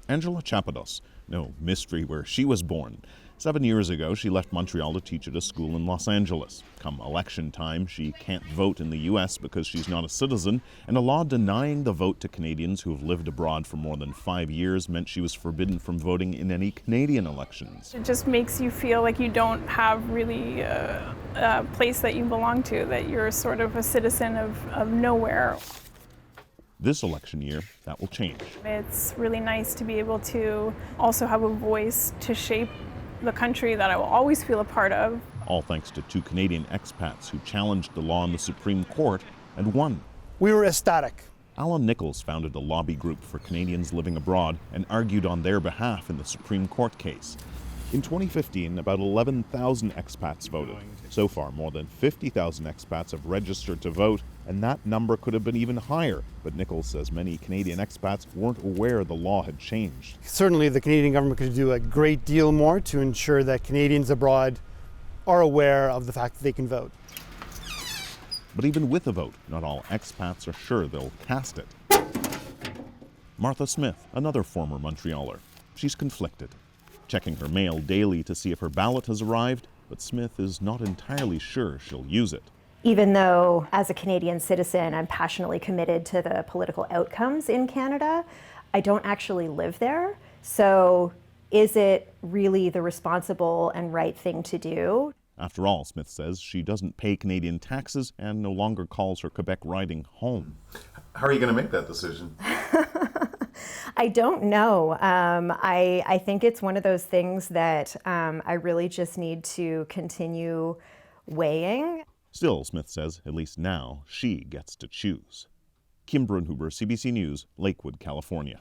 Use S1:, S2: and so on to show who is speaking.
S1: Angela Chapados. No mystery where she was born. 7 years ago, she left Montreal to teach at a school in Los Angeles. Come election time, she can't vote in the U.S. because she's not a citizen, and a law denying the vote to Canadians who have lived abroad for more than 5 years meant she was forbidden from voting in any Canadian elections.
S2: It just makes you feel like you don't have really a place that you belong to, that you're sort of a citizen of nowhere.
S1: This election year, that will change.
S2: It's really nice to be able to also have a voice to shape the country that I will always feel a part of.
S1: All thanks to 2 Canadian expats who challenged the law in the Supreme Court and won.
S3: We were ecstatic.
S1: Alan Nichols founded a lobby group for Canadians living abroad and argued on their behalf in the Supreme Court case. In 2015, about 11,000 expats voted. So far, more than 50,000 expats have registered to vote, and that number could have been even higher. But Nichols says many Canadian expats weren't aware the law had changed.
S3: Certainly, the Canadian government could do a great deal more to ensure that Canadians abroad are aware of the fact that they can vote.
S1: But even with a vote, not all expats are sure they'll cast it. Martha Smith, another former Montrealer. She's conflicted, checking her mail daily to see if her ballot has arrived, but Smith is not entirely sure she'll use it.
S4: Even though, as a Canadian citizen, I'm passionately committed to the political outcomes in Canada, I don't actually live there. So is it really the responsible and right thing to do?
S1: After all, Smith says she doesn't pay Canadian taxes and no longer calls her Quebec riding home.
S5: How are you going to make that decision?
S4: I don't know. I think it's one of those things that I really just need to continue weighing.
S1: Still, Smith says, at least now, she gets to choose. Kim Brunhuber, CBC News, Lakewood, California.